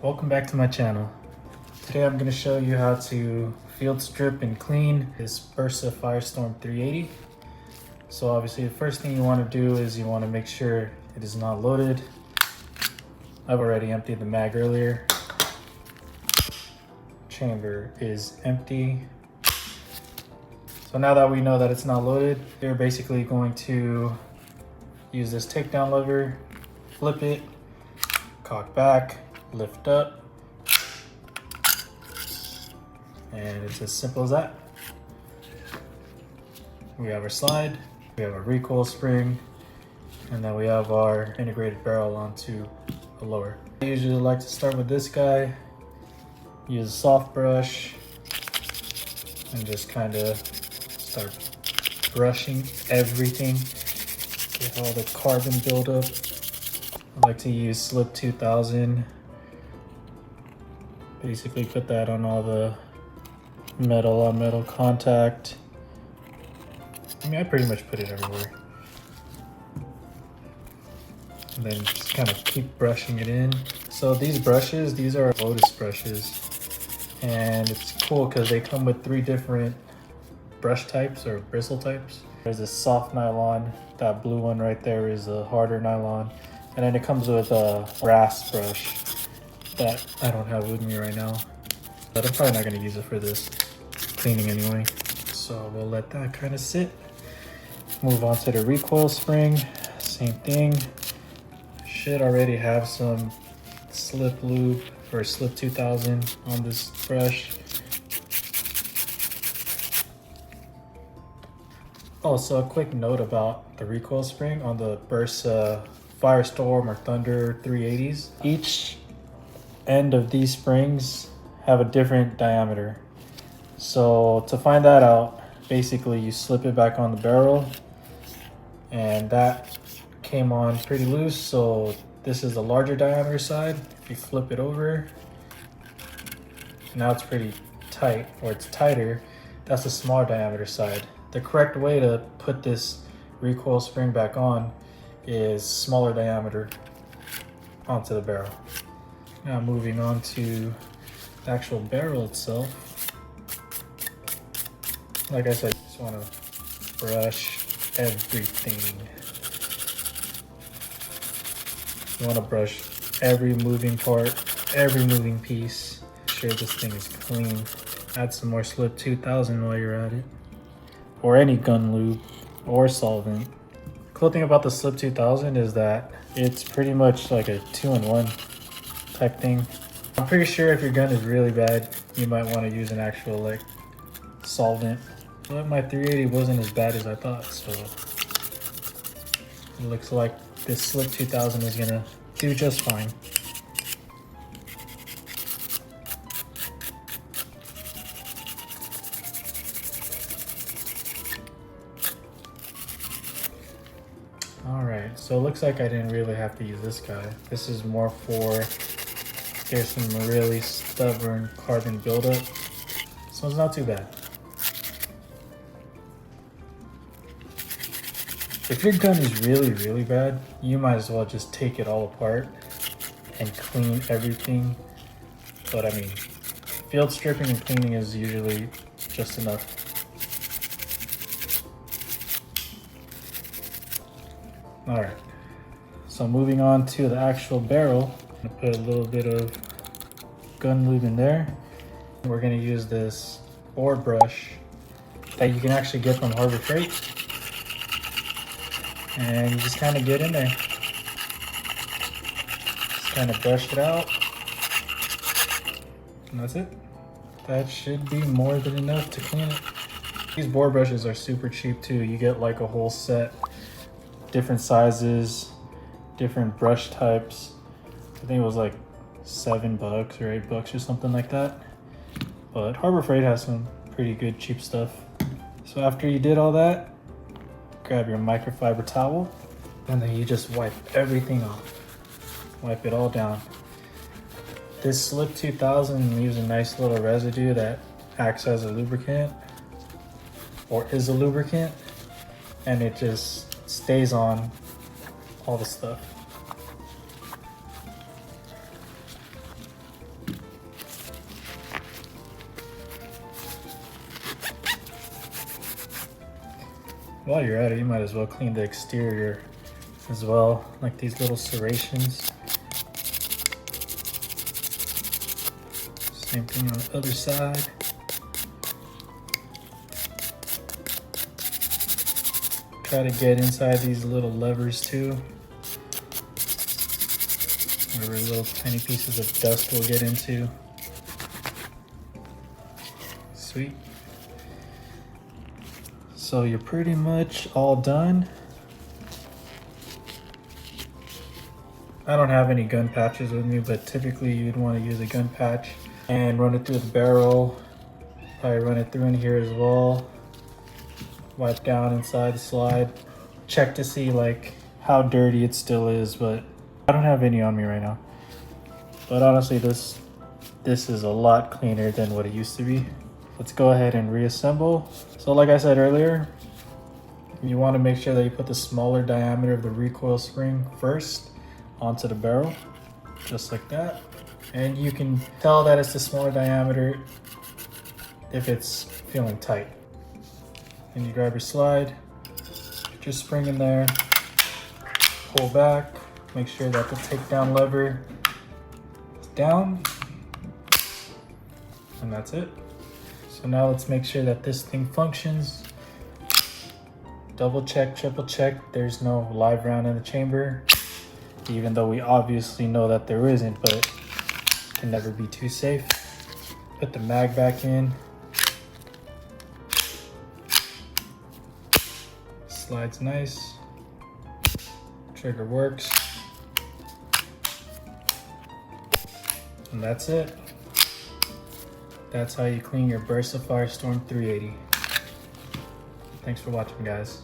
Welcome back to my channel. Today I'm going to show you how to field strip and clean this BERSA Firestorm 380. So obviously the first thing you want to do is you want to make sure it is not loaded. I've already emptied the mag earlier. Chamber is empty. So now that we know that it's not loaded, you're basically going to use this takedown lever, flip it, cock back, lift up, and it's as simple as that. We have our slide, we have our recoil spring, and then we have our integrated barrel onto a lower. I usually like to start with this guy, use a soft brush, and just kind of start brushing everything, get all the carbon buildup. I like to use Slip 2000. Basically put that on all the metal on metal contact. I mean, I pretty much put it everywhere. And then just kind of keep brushing it in. So these brushes, these are Lotus brushes. And it's cool because they come with 3 different brush types or bristle types. There's a soft nylon, that blue one right there is a harder nylon. And then it comes with a brass brush that I don't have with me right now, but I'm probably not going to use it for this cleaning anyway. So we'll let that kind of sit. Move on to the recoil spring. Same thing. Should already have some slip lube or Slip 2000 on this brush. Also, a quick note about the recoil spring on the BERSA Firestorm or Thunder 380s. Each end of these springs have a different diameter. So to find that out, basically you slip it back on the barrel, and that came on pretty loose. So this is the larger diameter side. If you flip it over, now it's pretty tight, or it's tighter. That's the smaller diameter side. The correct way to put this recoil spring back on is smaller diameter onto the barrel. Now moving on to the actual barrel itself. Like I said, you just want to brush everything. You want to brush every moving part, every moving piece. Make sure this thing is clean. Add some more Slip 2000 while you're at it. Or any gun lube or solvent. Cool thing about the Slip 2000 is that it's pretty much like a 2-in-1 type thing. I'm pretty sure if your gun is really bad, you might want to use an actual like solvent. But my 380 wasn't as bad as I thought, so it looks like this Slip 2000 is gonna do just fine. Alright, so it looks like I didn't really have to use this guy. This is more for there's some really stubborn carbon buildup, so it's not too bad. If your gun is really bad, you might as well just take it all apart and clean everything. But I mean, field stripping and cleaning is usually just enough. Alright, so moving on to the actual barrel. I'm gonna put a little bit of gun lube in there. We're gonna use this bore brush that you can actually get from Harbor Freight. And you just kind of get in there. Just kind of brush it out. And that's it. That should be more than enough to clean it. These bore brushes are super cheap too. You get like a whole set. Different sizes, different brush types. I think it was like $7 or $8 or something like that. But Harbor Freight has some pretty good cheap stuff. So after you did all that, grab your microfiber towel and then you just wipe everything off. Wipe it all down. This Slip 2000 leaves a nice little residue that acts as a lubricant, or is a lubricant, and it just stays on all the stuff. While you're at it, you might as well clean the exterior as well, like these little serrations. Same thing on the other side. Try to get inside these little levers too, where little tiny pieces of dust will get into. Sweet. So you're pretty much all done. I don't have any gun patches with me, but typically you'd want to use a gun patch and run it through the barrel. Probably run it through in here as well. Wipe down inside the slide. Check to see like how dirty it still is, but I don't have any on me right now. But honestly, this is a lot cleaner than what it used to be. Let's go ahead and reassemble. So like I said earlier, you want to make sure that you put the smaller diameter of the recoil spring first onto the barrel, just like that. And you can tell that it's the smaller diameter if it's feeling tight. And you grab your slide, put your spring in there, pull back, make sure that the takedown lever is down, and that's it. So now let's make sure that this thing functions. Double check, triple check, there's no live round in the chamber, even though we obviously know that there isn't, but it can never be too safe. Put the mag back in. Slides nice. Trigger works. And that's it. That's how you clean your BERSA Firestorm 380. Thanks for watching, guys.